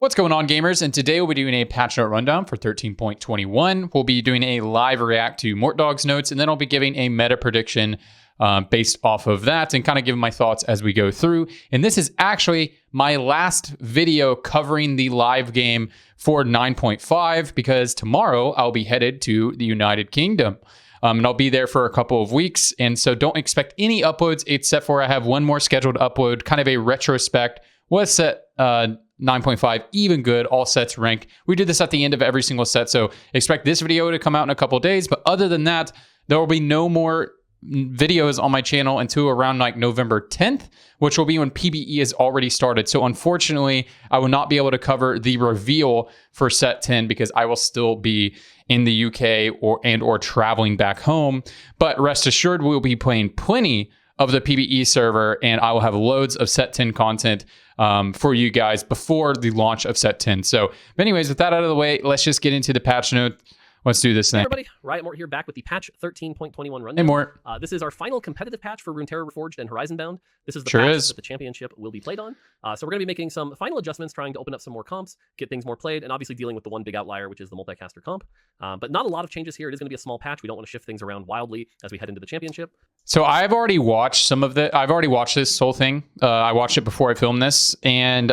What's going on, gamers? And today we'll be doing a patch note rundown for 13.21. We'll be doing a live react to Mort Dog's notes, and then I'll be giving a meta prediction based off of that and kind of giving my thoughts as we go through. And this is actually my last video covering the live game for 9.5 because tomorrow I'll be headed to the United Kingdom. And I'll be there for a couple of weeks. And so don't expect any uploads except for I have one more scheduled upload, kind of a retrospect. Was set 9.5 even good, all sets rank. We do this at the end of every single set, so expect this video to come out in a couple of days. But other than that, there will be no more videos on my channel until around like November 10th, which will be when PBE has already started. So unfortunately, I will not be able to cover the reveal for set 10 because I will still be in the UK or traveling back home. But rest assured, we will be playing plenty of the PBE server, and I will have loads of set 10 content for you guys before the launch of set 10. So anyways, with that out of the way, let's just get into the patch note. Let's do this thing. Hey everybody, Riot Mort here, back with the patch 13.21 rundown. Hey Mort. This is our final competitive patch for Runeterra Reforged and Horizon Bound. This is the Sure patch is. that the championship will be played on. So we're going to be making some final adjustments, trying to open up some more comps, get things more played, and obviously dealing with the one big outlier, which is the multicaster comp. But not a lot of changes here. It is going to be a small patch. We don't want to shift things around wildly as we head into the championship. So I've already watched some of the. I've already watched this whole thing. I watched it before I filmed this, and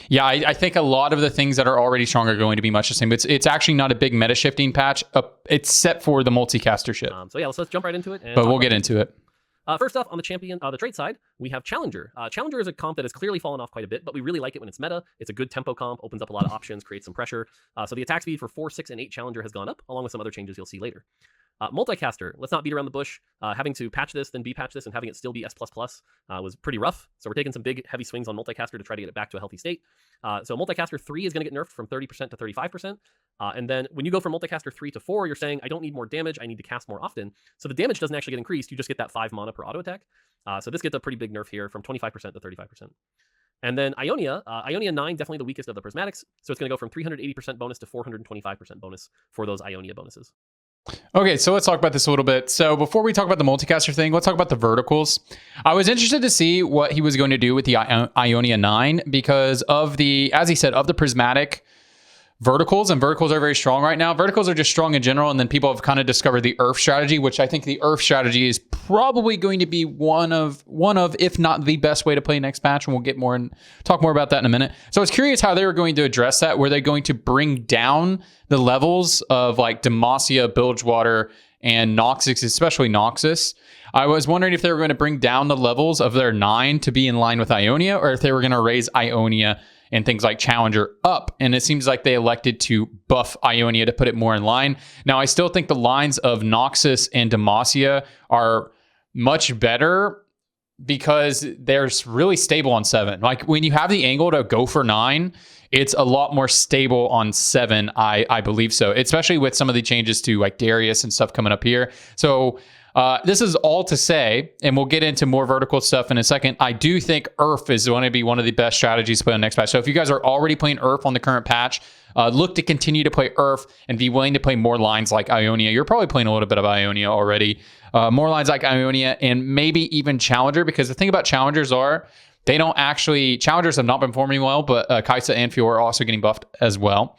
yeah, I think a lot of the things that are already strong are going to be much the same. It's actually not a big meta shifting patch, except for the multicaster shit. So yeah, let's jump right into it. But we'll get into it. First off, on the trait side, we have Challenger. Challenger is a comp that has clearly fallen off quite a bit, but we really like it when it's meta. It's a good tempo comp, opens up a lot of options, creates some pressure. So the attack speed for 4, 6, and 8 Challenger has gone up, along with some other changes you'll see later. Multicaster, let's not beat around the bush. Having to patch this, then B-patch this, and having it still be S++ was pretty rough. So we're taking some big, heavy swings on Multicaster to try to get it back to a healthy state. So Multicaster 3 is going to get nerfed from 30% to 35%. And then when you go from Multicaster 3 to 4, you're saying, I don't need more damage, I need to cast more often. So the damage doesn't actually get increased, you just get that 5 mana per auto attack. So this gets a pretty big nerf here from 25% to 35%. And then Ionia, Ionia 9, definitely the weakest of the Prismatics. So it's going to go from 380% bonus to 425% bonus for those Ionia bonuses. Okay, so let's talk about this a little bit. So before we talk about the multicaster thing, let's talk about the verticals. I was interested to see what he was going to do with the Ionia 9 because of the, as he said, of the prismatic verticals, and verticals are very strong right now. Verticals are just strong in general, and then people have kind of discovered the Earth strategy, which I think the Earth strategy is probably going to be one of, if not the best way to play next patch, and we'll get more and talk more about that in a minute. So I was curious how they were going to address that. Were they going to bring down the levels of like Demacia, Bilgewater, and Noxus, especially Noxus? I was wondering if they were going to bring down the levels of their 9 to be in line with Ionia, or if they were going to raise Ionia and things like Challenger up. And it seems like they elected to buff Ionia to put it more in line. Now, I still think the lines of Noxus and Demacia are much better because they're really stable on 7. Like when you have the angle to go for 9, it's a lot more stable on 7, I believe so, especially with some of the changes to like Darius and stuff coming up here. So this is all to say, and we'll get into more vertical stuff in a second, I do think Earth is going to be one of the best strategies to play on the next patch. So if you guys are already playing Earth on the current patch, look to continue to play Earth and be willing to play more lines like Ionia. You're probably playing a little bit of Ionia already. More lines like Ionia and maybe even Challenger, because the thing about Challengers are, they don't actually, Challengers have not been performing well, but Kai'Sa and Fiora are also getting buffed as well.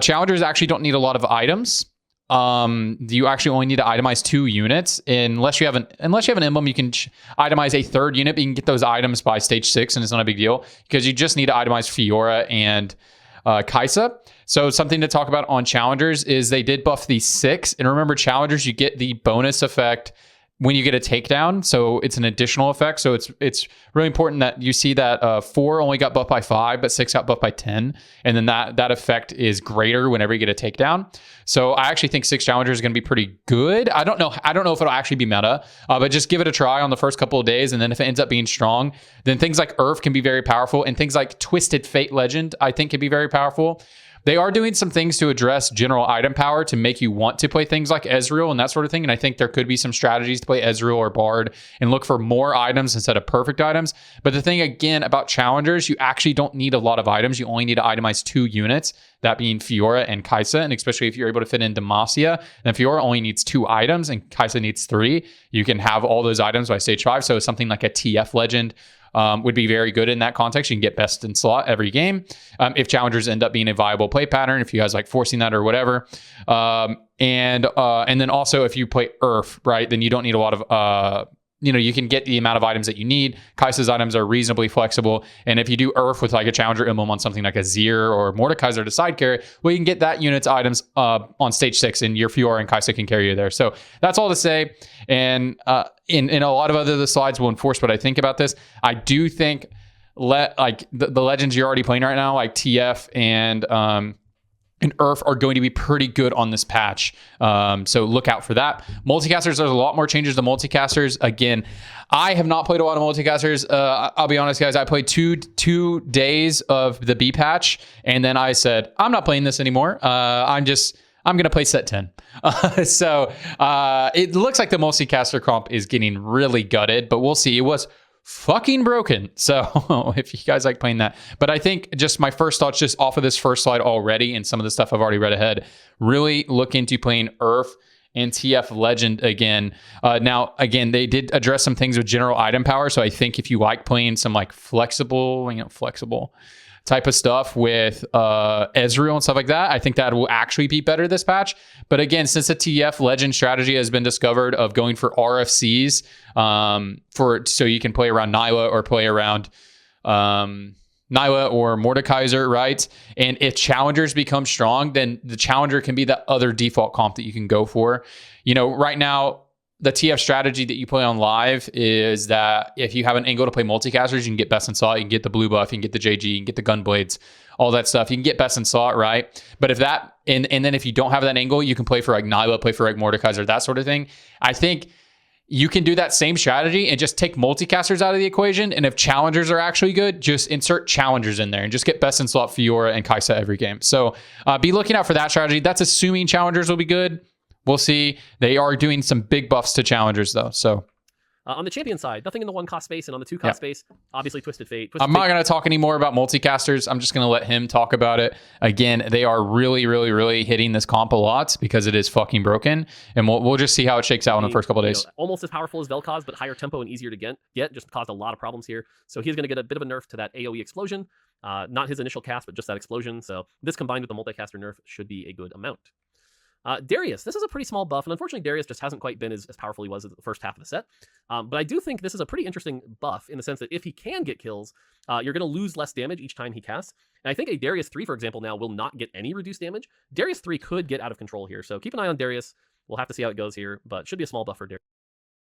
Challengers actually don't need a lot of items. You actually only need to itemize 2 units unless you have an emblem. You can itemize a 3rd unit, but you can get those items by stage 6, and it's not a big deal because you just need to itemize Fiora and Kai'Sa. So something to talk about on Challengers is they did buff the 6, and remember Challengers, you get the bonus effect when you get a takedown, so it's an additional effect. So it's really important that you see that 4 only got buffed by 5, but 6 got buffed by 10, and then that effect is greater whenever you get a takedown. So I actually think 6 Challenger is going to be pretty good. I don't know if it'll actually be meta, but just give it a try on the first couple of days, and then if it ends up being strong, then things like Earth can be very powerful, and things like Twisted Fate Legend I think can be very powerful. They are doing some things to address general item power to make you want to play things like Ezreal and that sort of thing. And I think there could be some strategies to play Ezreal or Bard and look for more items instead of perfect items. But the thing, again, about Challengers, you actually don't need a lot of items. You only need to itemize 2 units, that being Fiora and Kai'Sa. And especially if you're able to fit in Demacia, then Fiora only needs 2 items and Kai'Sa needs 3. You can have all those items by stage 5. So something like a TF Legend would be very good in that context. You can get best in slot every game. If challengers end up being a viable play pattern, if you guys like forcing that or whatever. And then also if you play Earth, right, then you don't need a lot of you can get the amount of items that you need. Kai'Sa's items are reasonably flexible. And if you do Earth with like a Challenger emblem on something like a Zir or Mordekaiser to side carry, well, you can get that unit's items on stage 6 and your Fiora and Kai'Sa can carry you there. So that's all to say. And in a lot of other slides will enforce what I think about this. I do think the legends you're already playing right now, like TF and Earth are going to be pretty good on this patch. So look out for that. Multicasters, there's a lot more changes to multicasters. Again, I have not played a lot of multicasters. I'll be honest, guys. I played two days of the B patch, and then I said, I'm not playing this anymore. I'm going to play set 10. So it looks like the multicaster comp is getting really gutted, but we'll see. It was fucking broken. So if you guys like playing that, but I think just my first thoughts just off of this first slide already and some of the stuff I've already read ahead, really look into playing Earth and TF Legend again. Now, again, they did address some things with general item power. So I think if you like playing some like flexible type of stuff with Ezreal and stuff like that, I think that will actually be better this patch. But again, since the TF Legend strategy has been discovered of going for RFCs so you can play around Nyla or play around Nyla or Mordekaiser, right? And if challengers become strong, then the challenger can be that other default comp that you can go for. Right now, the TF strategy that you play on live is that if you have an angle to play multicasters, you can get best in slot, you can get the blue buff, you can get the JG, you can get the gun blades, all that stuff. You can get best in slot, right? But if that, and then if you don't have that angle, you can play for like Nyla, play for like Mordekaiser, that sort of thing. I think you can do that same strategy and just take multicasters out of the equation. And if challengers are actually good, just insert challengers in there and just get best in slot Fiora and Kai'Sa every game. So be looking out for that strategy. That's assuming challengers will be good. We'll see. They are doing some big buffs to challengers, though. So on the champion side, nothing in the 1-cost space, and on the 2-cost space, obviously Twisted Fate. I'm not going to talk anymore about multicasters. I'm just going to let him talk about it. Again, they are really, really, really hitting this comp a lot because it is fucking broken, and we'll just see how it shakes out in the first couple of days. Almost as powerful as Vel'Koz, but higher tempo and easier to get. Just caused a lot of problems here. So he's going to get a bit of a nerf to that AoE explosion. Not his initial cast, but just that explosion. So this combined with the multicaster nerf should be a good amount. Darius, this is a pretty small buff, and unfortunately Darius just hasn't quite been as powerful he was in the first half of the set. But I do think this is a pretty interesting buff in the sense that if he can get kills, you're going to lose less damage each time he casts. And I think a Darius 3, for example, now will not get any reduced damage. Darius 3 could get out of control here, so keep an eye on Darius. We'll have to see how it goes here, but should be a small buff for Darius.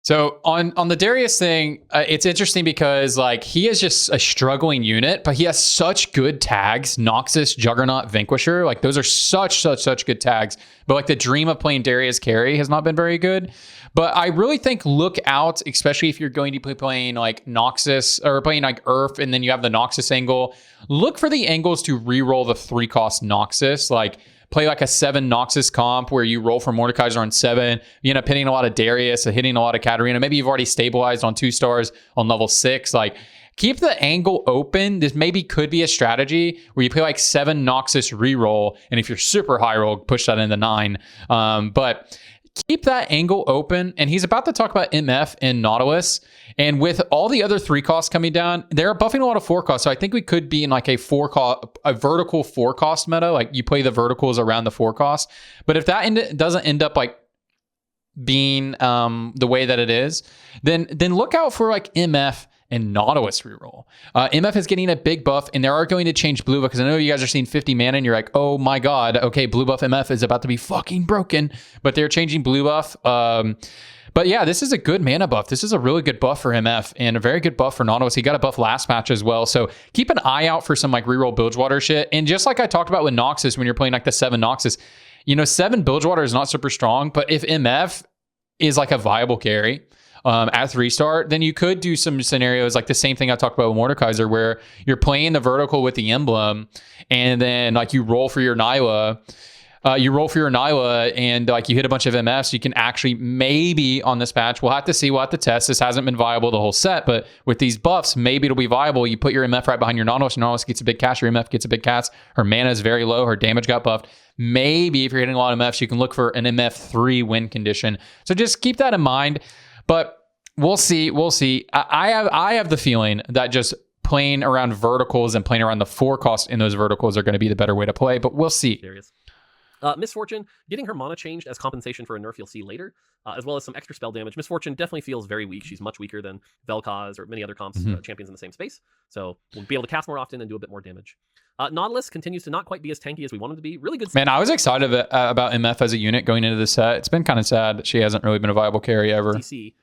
So on the Darius thing, it's interesting because like he is just a struggling unit, but he has such good tags: Noxus, Juggernaut, Vanquisher. Like those are such good tags. But like the dream of playing Darius carry has not been very good. But I really think look out, especially if you're going to be playing like Noxus or playing like Earth, and then you have the Noxus angle. Look for the angles to reroll the 3-cost Noxus, like. Play like a 7 Noxus comp where you roll for Mordekaiser on 7. You end up hitting a lot of Darius, hitting a lot of Katarina. Maybe you've already stabilized on 2 stars on level 6. Like, keep the angle open. This maybe could be a strategy where you play like 7 Noxus reroll, and if you're super high roll, push that into 9. But keep that angle open. And he's about to talk about MF and Nautilus. And with all the other 3 costs coming down, they're buffing a lot of 4 costs. So I think we could be in like a vertical 4 cost meta. Like you play the verticals around the 4 costs. But if that doesn't end up like being the way that it is, then look out for like MF and Nautilus reroll. MF is getting a big buff, and they are going to change blue buff because I know you guys are seeing 50 mana and you're like, oh my god, okay, blue buff MF is about to be fucking broken. But they're changing blue buff. But yeah, this is a good mana buff. This is a really good buff for MF and a very good buff for Nautilus. He got a buff last match as well. So keep an eye out for some like reroll Bilgewater shit. And just like I talked about with Noxus, when you're playing like the 7 Noxus, 7 Bilgewater is not super strong, but if MF is like a viable carry at 3-star, then you could do some scenarios like the same thing I talked about with Mordekaiser, where you're playing the vertical with the emblem, and then like you roll for your Nyla. And like you hit a bunch of MFs, you can actually maybe on this patch, we'll have to see, we'll have to test. This hasn't been viable the whole set, but with these buffs, maybe it'll be viable. You put your MF right behind your Nautilus gets a big cast, your MF gets a big cast. Her mana is very low, her damage got buffed. Maybe if you're hitting a lot of MFs, you can look for an MF3 win condition. So just keep that in mind. But We'll see. We'll see. I have the feeling that just playing around verticals and playing around the 4 cost in those verticals are going to be the better way to play, but we'll see. There he is. Miss Fortune, getting her mana changed as compensation for a nerf you'll see later, as well as some extra spell damage. Miss Fortune definitely feels very weak. She's much weaker than Vel'Koz or many other comps champions in the same space. So we'll be able to cast more often and do a bit more damage. Nautilus continues to not quite be as tanky as we want him to be. Really good. Man, I was excited about MF as a unit going into the set. It's been kind of sad that she hasn't really been a viable carry ever. DC,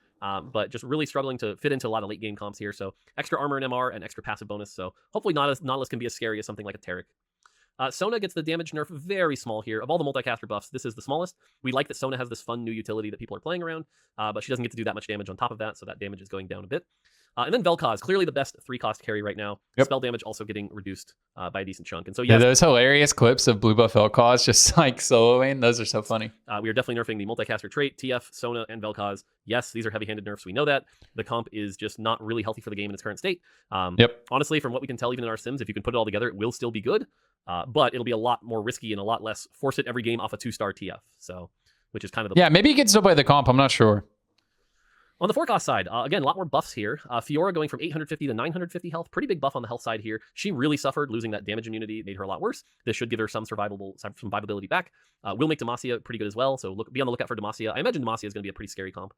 but just really struggling to fit into a lot of late game comps here. So extra armor and MR and extra passive bonus. So hopefully Nautilus can be as scary as something like a Taric. Sona gets the damage nerf very small here. Of all the multicaster buffs, this is the smallest. We like that Sona has this fun new utility that people are playing around, but she doesn't get to do that much damage on top of that, so that damage is going down a bit. And then Vel'Koz, clearly the best 3-cost carry right now. Yep. Spell damage also getting reduced by a decent chunk. And so Yeah, yes, those hilarious clips of blue buff Vel'Koz just like soloing, those are so funny. we are definitely nerfing the multicaster trait, TF, Sona, and Vel'Koz. Yes, these are heavy-handed nerfs. We know that. The comp is just not really healthy for the game in its current state. Yep. Honestly, from what we can tell, even in our sims, if you can put it all together, it will still be good. But it'll be a lot more risky and a lot less force it every game off a 2-star TF. So, which is kind of the Yeah, maybe you can still play the comp. I'm not sure. On the 4-cost side, again, a lot more buffs here. Fiora going from 850 to 950 health. Pretty big buff on the health side here. She really suffered. Losing that damage immunity made her a lot worse. This should give her some survivability back. Will make Demacia pretty good as well, so be on the lookout for Demacia. I imagine Demacia is going to be a pretty scary comp.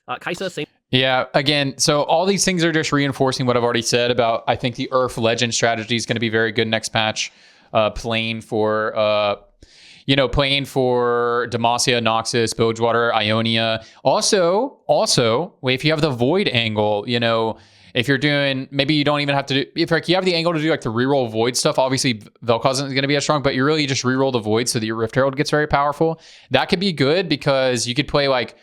Kai'Sa, same. Yeah, again, so all these things are just reinforcing what I've already said about, I think the Earth Legend strategy is going to be very good next patch. Playing for Demacia, Noxus, Bilgewater, Ionia. Also, if you have the Void angle, if you're doing, maybe you don't even have to do, if like you have the angle to do like the reroll Void stuff, obviously Vel'Koz isn't going to be as strong, but you really just reroll the Void so that your Rift Herald gets very powerful. That could be good because you could play like,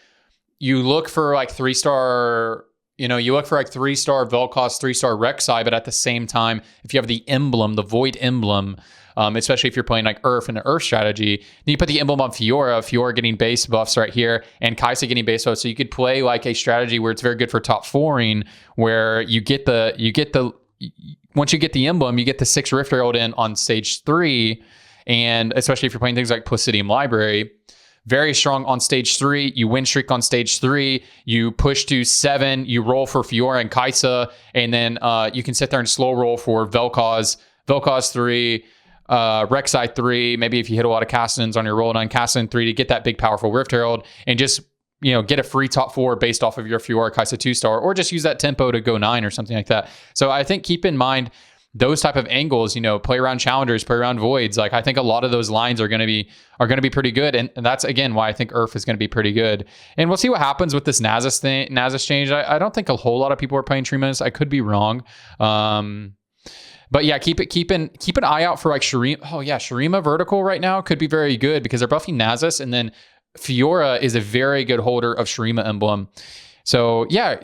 you look for like 3-star, you look for like 3-star Vel'Koz, 3-star Rek'Sai, but at the same time, if you have the emblem, the Void emblem, especially if you're playing like Earth and the Earth strategy, then you put the emblem on Fiora getting base buffs right here, and Kai'Sa getting base buffs. So you could play like a strategy where it's very good for top 4ing, where once you get the emblem, you get the 6 Rift Herald in on stage 3, and especially if you're playing things like Placidium Library. Very strong on stage 3. You win streak on stage 3. You push to 7. You roll for Fiora and Kai'Sa, and then you can sit there and slow roll for Vel'Koz 3, Rek'Sai 3. Maybe if you hit a lot of Kassadins on your roll on Kassadin 3 to get that big powerful Rift Herald, and just get a free top 4 based off of your Fiora Kai'Sa 2-star, or just use that tempo to go 9 or something like that. So I think keep in mind those type of angles, play around challengers, play around voids. Like I think a lot of those lines are going to be pretty good, and that's again why I think Earth is going to be pretty good. And we'll see what happens with this Nasus change. I don't think a whole lot of people are playing Treemas. I could be wrong, but yeah, keep an eye out for like Shurima. Oh yeah, Shurima vertical right now could be very good because they're buffing Nasus, and then Fiora is a very good holder of Shurima emblem. So yeah,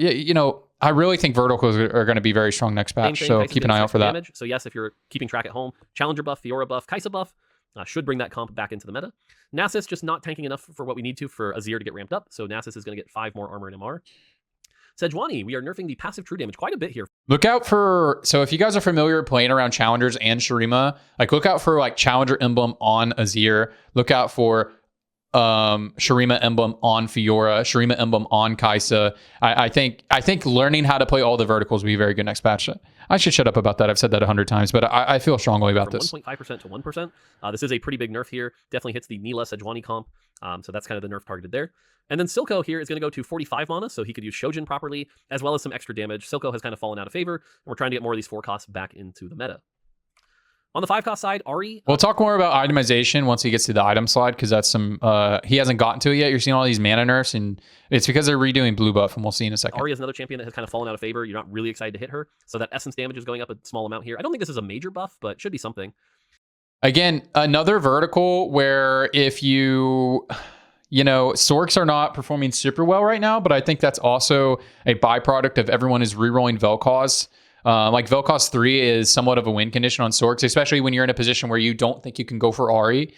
I really think verticals are going to be very strong next patch, so keep an eye out for that. So yes, if you're keeping track at home, Challenger buff, Fiora buff, Kai'Sa buff should bring that comp back into the meta. Nasus just not tanking enough for what we need to for Azir to get ramped up, so Nasus is going to get 5 more armor and MR. Sejuani, we are nerfing the passive true damage quite a bit here. Look out for, so if you guys are familiar playing around Challengers and Shurima, like look out for like Challenger emblem on Azir. Look out for Shurima emblem on Fiora, Shurima emblem on Kai'Sa. I think learning how to play all the verticals will be very good next patch. I should shut up about that. I've said that 100 times, but I feel strongly about this. 1.5% to 1%. This is a pretty big nerf here. Definitely hits the Neela Sejuani comp. So that's kind of the nerf targeted there. And then Silco here is going to go to 45 mana, so he could use Shojin properly, as well as some extra damage. Silco has kind of fallen out of favor, and we're trying to get more of these 4 costs back into the meta. On the 5-cost side, Ahri. We'll talk more about itemization once he gets to the item slide, because that's some he hasn't gotten to it yet. You're seeing all these mana nerfs, and it's because they're redoing blue buff, and we'll see in a second. Ahri is another champion that has kind of fallen out of favor. You're not really excited to hit her, so that essence damage is going up a small amount here. I don't think this is a major buff, but it should be something. Again, another vertical where if Sorks are not performing super well right now, but I think that's also a byproduct of everyone is rerolling Vel'Koz. Like Vel'Koz 3 is somewhat of a win condition on Sorks, especially when you're in a position where you don't think you can go for Ahri.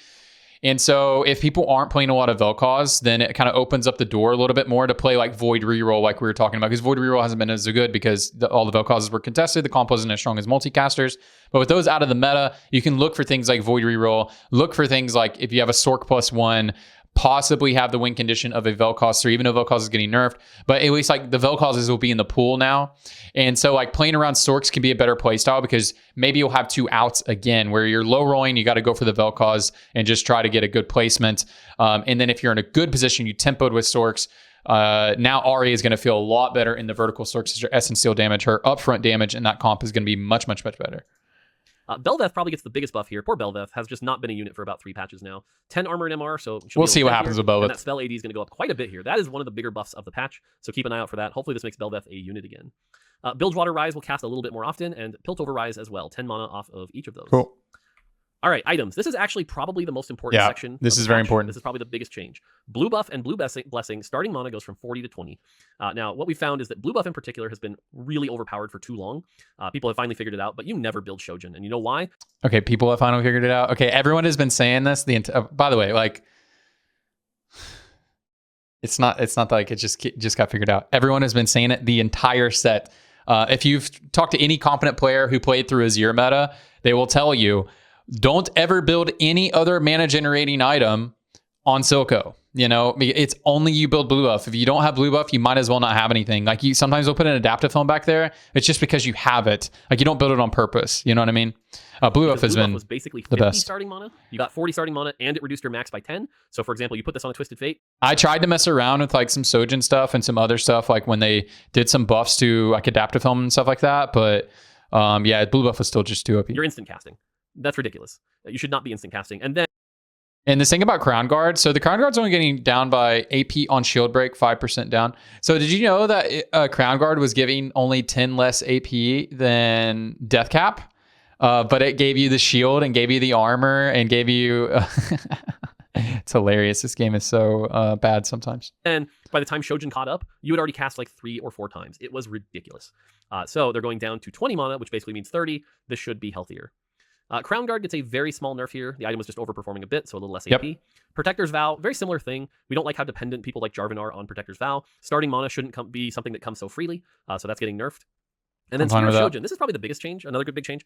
And so if people aren't playing a lot of Vel'Koz, then it kind of opens up the door a little bit more to play like Void reroll like we were talking about, because Void reroll hasn't been as good because all the Vel'Kozes were contested. The comp wasn't as strong as multicasters. But with those out of the meta, you can look for things like Void reroll, look for things like if you have a Sork +1, possibly have the win condition of a Vel'Koz 3, even though Vel'Koz is getting nerfed. But at least like the Vel'Kozes will be in the pool now. And so like playing around Storks can be a better play style because maybe you'll have 2 outs again where you're low rolling, you got to go for the Vel'Koz and just try to get a good placement. And then if you're in a good position, you tempoed with Storks. Now Ahri is going to feel a lot better in the vertical Storks. Her Essence Steel damage, her upfront damage, and that comp is going to be much, much, much better. Bel'Veth probably gets the biggest buff here. Poor Bel'Veth has just not been a unit for about 3 patches now. 10 armor and MR, so we'll see what happens with Bel'Veth. And that spell AD is going to go up quite a bit here. That is one of the bigger buffs of the patch, so keep an eye out for that. Hopefully this makes Bel'Veth a unit again. Bilgewater Rise will cast a little bit more often, and Piltover Rise as well. 10 mana off of each of those. Cool. All right, items. This is actually probably the most important section. This is very important. This is probably the biggest change. Blue buff and blue blessing starting mana goes from 40 to 20. Now, what we found is that blue buff in particular has been really overpowered for too long. People have finally figured it out, but you never build Shojin, and you know why? Okay, people have finally figured it out. Okay, everyone has been saying this. By the way, like it's not like it just got figured out. Everyone has been saying it the entire set. If you've talked to any competent player who played through Azir meta, they will tell you, don't ever build any other mana generating item on Silco. You know, it's only you build blue buff. If you don't have blue buff, you might as well not have anything. Like you sometimes will put an adaptive film back there. It's just because you have it. Like you don't build it on purpose. You know what I mean? Blue buff has been was basically 50 the best. Starting mana. You got 40 starting mana, and it reduced your max by 10. So for example, you put this on a Twisted Fate. I tried to mess around with like some Sojin stuff and some other stuff, like when they did some buffs to like adaptive film and stuff like that. But yeah, blue buff was still just too OP. You're instant casting. That's ridiculous. You should not be instant casting. And this thing about Crown Guard, so the Crown Guard's only getting down by AP on shield break, 5% down. So did you know that Crown Guard was giving only 10 less AP than Death Cap? But it gave you the shield and gave you the armor and gave you... It's hilarious. This game is so bad sometimes. And by the time Shojin caught up, you had already cast like 3 or 4 times. It was ridiculous. So they're going down to 20 mana, which basically means 30. This should be healthier. Crown Guard gets a very small nerf here. The item was just overperforming a bit, so a little less AP. Protector's Vow, very similar thing. We don't like how dependent people like Jarvan are on Protector's Vow. Starting mana shouldn't be something that comes so freely, so that's getting nerfed. And then Spear of Shojin. This is probably the biggest change, another good big change.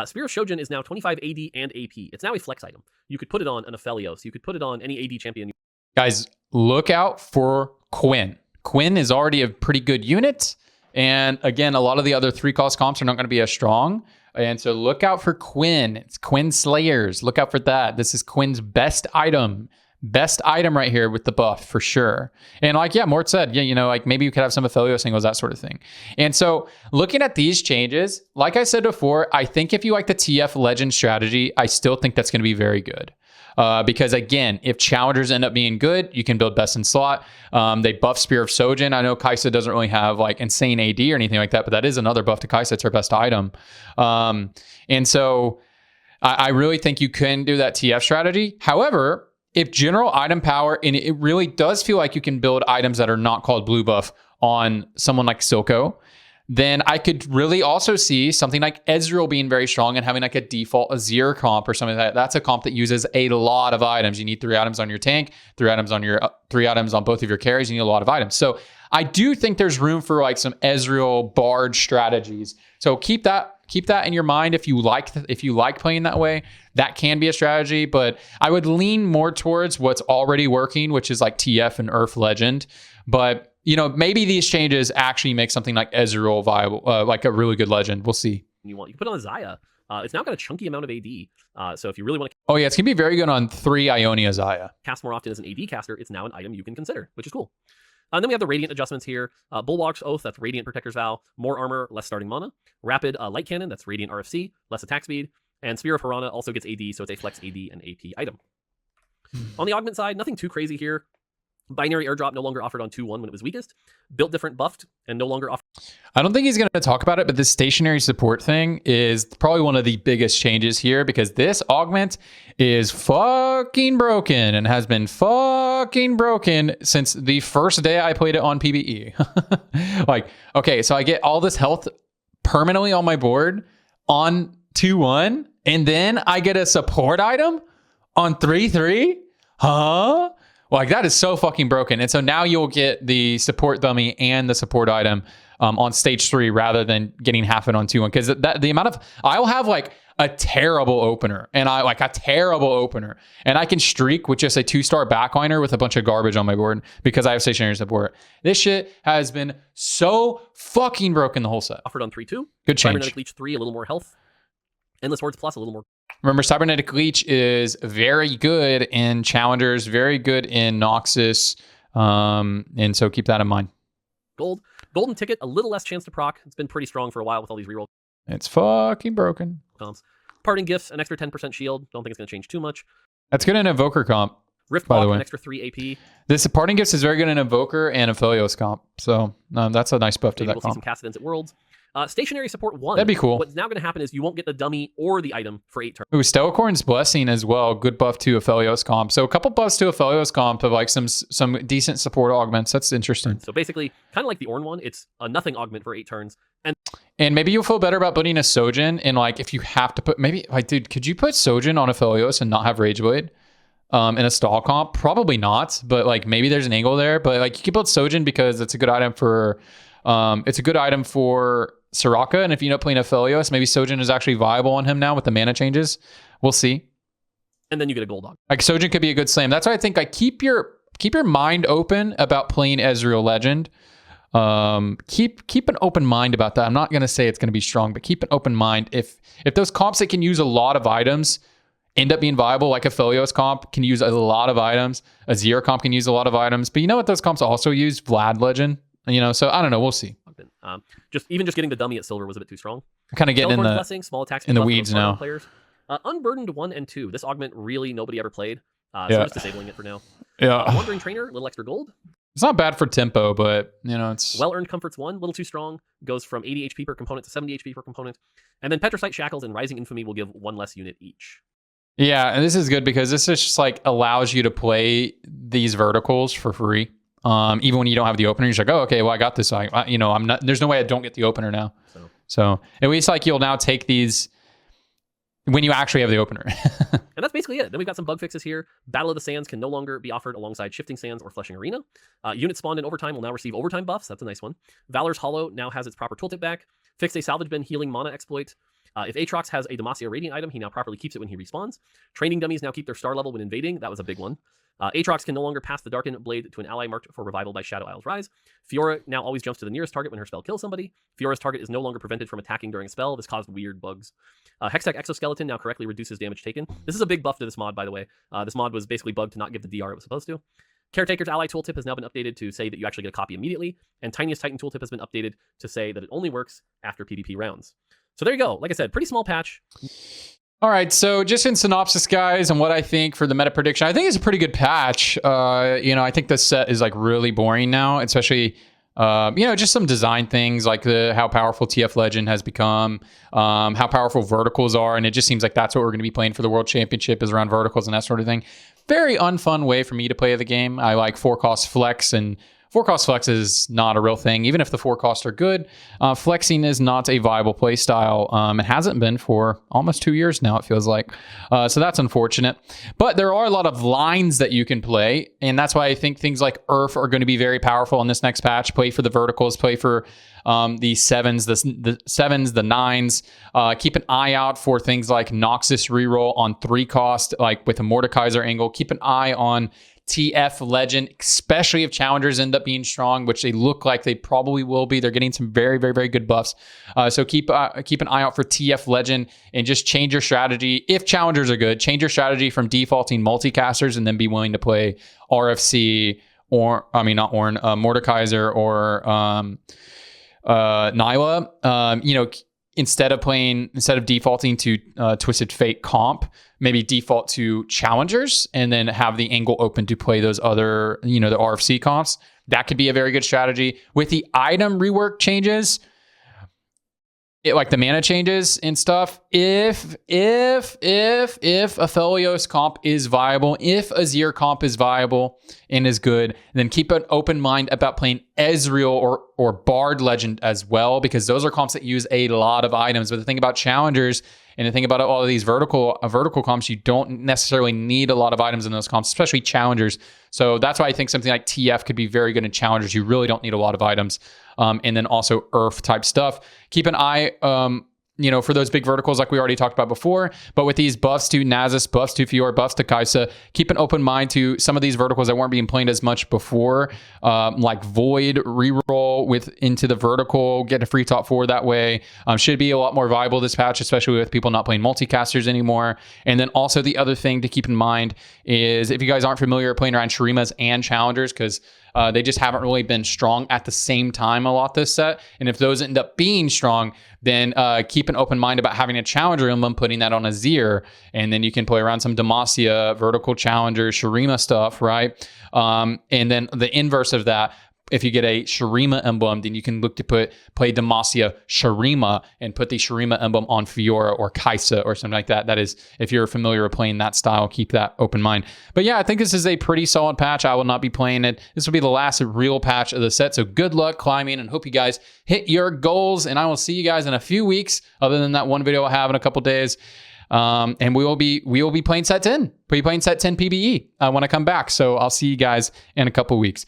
Spear of Shojin is now 25 AD and AP. It's now a flex item. You could put it on an Aphelios. You could put it on any AD champion. Guys, look out for Quinn. Quinn is already a pretty good unit. And again, a lot of the other 3-cost comps are not going to be as strong. And so look out for Quinn. It's Quinn Slayers. Look out for that. This is Quinn's best item. Best item right here with the buff for sure. And like, yeah, Mort said, yeah, you know, like maybe you could have some Aphelios singles, that sort of thing. And so looking at these changes, like I said before, I think if you like the TF Legend strategy, I still think that's going to be very good. Because again, if challengers end up being good, you can build best in slot. They buff Spear of Shojin. I know Kai'Sa doesn't really have like insane AD or anything like that, but that is another buff to Kai'Sa. It's her best item. And so I really think you can do that TF strategy. However, if general item power, and it really does feel like you can build items that are not called blue buff on someone like Silco, then I could really also see something like Ezreal being very strong and having like a default Azir comp or something like that. That's a comp that uses a lot of items. You need 3 items on your tank, 3 items on your 3 items on both of your carries. You need a lot of items. So I do think there's room for like some Ezreal Bard strategies. So keep that in your mind if you like playing that way. That can be a strategy, but I would lean more towards what's already working, which is like TF and Earth Legend. But you know, maybe these changes actually make something like Ezreal viable, like a really good legend. We'll see. You can put it on Xayah. It's now got a chunky amount of AD. So if you really want to... Oh yeah, it's going to be very good on 3 Ionia Xayah. Cast more often as an AD caster, it's now an item you can consider, which is cool. And then we have the Radiant adjustments here. Bulwark's Oath, that's Radiant Protector's Vow. More armor, less starting mana. Rapid Light Cannon, that's Radiant RFC, less attack speed. And Spear of Harana also gets AD, so it's a flex AD and AP item. On the augment side, nothing too crazy here. Binary airdrop no longer offered on 2-1 when it was weakest. Built different buffed and no longer offered. I don't think he's going to talk about it, but this stationary support thing is probably one of the biggest changes here because this augment is fucking broken and has been fucking broken since the first day I played it on PvE. Like, okay, so I get all this health permanently on my board on 2-1, and then I get a support item on 3-3? Huh? Like, that is so fucking broken. And so now you'll get the support dummy and the support item on stage 3 rather than getting half it on 2-1. Because the amount of I'll have like a terrible opener, and I can streak with just a 2-star backliner with a bunch of garbage on my board because I have stationary support. This shit has been so fucking broken the whole set. Offered on 3/2. Good change. Cybernetic Leech 3, a little more health. Endless Words Plus, a little more. Remember, Cybernetic Leech is very good in Challengers, very good in Noxus, and so keep that in mind. Golden Ticket, a little less chance to proc. It's been pretty strong for a while with all these reroll It's fucking broken. comps. Parting Gifts, an extra 10% shield. Don't think it's going to change too much. That's good in Evoker comp. Rift by the Walk, way. an extra 3 AP. This Parting Gifts is very good in Evoker and Aphelios comp. So that's a nice buff to Maybe that we'll see some comp. Cassidens at Worlds. Stationary Support 1. That'd be cool. What's now going to happen is you won't get the dummy or the item for 8 turns. Ooh, Stellacorn's Blessing as well. Good buff to Aphelios comp. So a couple buffs to Aphelios comp of like some decent support augments. That's interesting. So basically, kind of like the Ornn one, it's a nothing augment for 8 turns. And maybe you'll feel better about putting a Sojin. And like if you have to put, maybe like, dude, could you put Sojin on Aphelios and not have Rageblade in a stall comp? Probably not, but like maybe there's an angle there. But like you can build Sojin because it's a good item for Soraka, and if you end up playing Aphelios, maybe Sojin is actually viable on him now with the mana changes. We'll see. And then you get a gold dog. Like Sojin could be a good slam. That's why I think like keep your mind open about playing Ezreal Legend. Keep an open mind about that. I'm not gonna say it's gonna be strong, but keep an open mind. If those comps that can use a lot of items end up being viable, like Aphelios comp can use a lot of items, Azir comp can use a lot of items, but you know what those comps also use? Vlad Legend. So I don't know. We'll see. Just getting the dummy at silver was a bit too strong. I'm kind of getting in the Blessing, small attacks in the buff for weeds those Farming now. Players. Unburdened 1 and 2. This augment really nobody ever played. So Yeah. I'm just disabling it for now. Yeah. Wandering Trainer, a little extra gold. It's not bad for tempo, but it's Well-earned Comforts 1, a little too strong. Goes from 80 HP per component to 70 HP per component. And then Petricite Shackles and Rising Infamy will give 1 less unit each. yeah. And this is good because this is just like allows you to play these verticals for free. Even when you don't have the opener, you're just like, oh, okay, well, I got this. I'm not. There's no way I don't get the opener now. So at least like you'll now take these when you actually have the opener. And that's basically it. Then we've got some bug fixes here. Battle of the Sands can no longer be offered alongside Shifting Sands or Flushing Arena. Units spawned in overtime will now receive overtime buffs. That's a nice one. Valor's Hollow now has its proper tooltip back. Fixed a Salvage Bin healing mana exploit. If Aatrox has a Demacia Radiant item, he now properly keeps it when he respawns. Training dummies now keep their star level when invading. That was a big one. Aatrox can no longer pass the Darkened Blade to an ally marked for revival by Shadow Isles Rise. Fiora now always jumps to the nearest target when her spell kills somebody. Fiora's target is no longer prevented from attacking during a spell. This caused weird bugs. Hextech Exoskeleton now correctly reduces damage taken. This is a big buff to this mod, by the way. This mod was basically bugged to not give the DR it was supposed to. Caretaker's Ally Tooltip has now been updated to say that you actually get a copy immediately. And Tiniest Titan Tooltip has been updated to say that it only works after PvP rounds. So there you go. Like I said, pretty small patch. All right, so just in synopsis, guys, and what I think for the meta prediction, I think it's a pretty good patch. I think the set is like really boring now, especially just some design things like how powerful TF Legend has become, how powerful verticals are, and it just seems like that's what we're going to be playing for the World Championship is around verticals and that sort of thing. Very unfun way for me to play the game. I like 4-cost flex, and 4-cost flex is not a real thing. Even if the 4 costs are good, flexing is not a viable play style. It hasn't been for almost 2 years now, it feels like. So that's unfortunate. But there are a lot of lines that you can play, and that's why I think things like Earth are going to be very powerful in this next patch. Play for the verticals, play for the 7s, the 7s, the 9s. Keep an eye out for things like Noxus reroll on 3 cost, like with a Mordekaiser angle. Keep an eye on TF Legend, especially if challengers end up being strong, which they look like they probably will be. They're getting some very, very, very good buffs. So keep an eye out for TF Legend and just change your strategy. If challengers are good, change your strategy from defaulting multicasters and then be willing to play RFC or, not Ornn, Mordekaiser or Nyla. Instead of defaulting to Twisted Fate comp, maybe default to challengers and then have the angle open to play those other, the RFC comps. That could be a very good strategy. With the item rework changes, like the mana changes and stuff, if Aphelios comp is viable, if Azir comp is viable and is good, then keep an open mind about playing Ezreal or Bard Legend as well, because those are comps that use a lot of items. But the thing about challengers and the thing about all of these vertical comps, you don't necessarily need a lot of items in those comps, especially challengers. So that's why I think something like TF could be very good in challengers. You really don't need a lot of items. And then also Earth type stuff. Keep an eye, for those big verticals like we already talked about before. But with these buffs to Nasus, buffs to Fiora, buffs to Kai'Sa, keep an open mind to some of these verticals that weren't being played as much before, like Void, reroll into the vertical, get a free top 4 that way. Should be a lot more viable this patch, especially with people not playing multicasters anymore. And then also the other thing to keep in mind is, if you guys aren't familiar playing around Shurimas and Challengers, because they just haven't really been strong at the same time a lot this set. And if those end up being strong, then keep an open mind about having a Challenger emblem, putting that on Azir, and then you can play around some Demacia, vertical Challenger, Shurima stuff, right? And then the inverse of that, if you get a Shurima emblem, then you can look to play Demacia Shurima and put the Shurima emblem on Fiora or Kai'Sa or something like that. That is, if you're familiar with playing that style, keep that open mind. But yeah, I think this is a pretty solid patch. I will not be playing it. This will be the last real patch of the set. So good luck climbing, and hope you guys hit your goals. And I will see you guys in a few weeks, other than that one video I'll have in a couple days. And we will be playing set 10. We'll be playing set 10 PBE when I come back. So I'll see you guys in a couple weeks.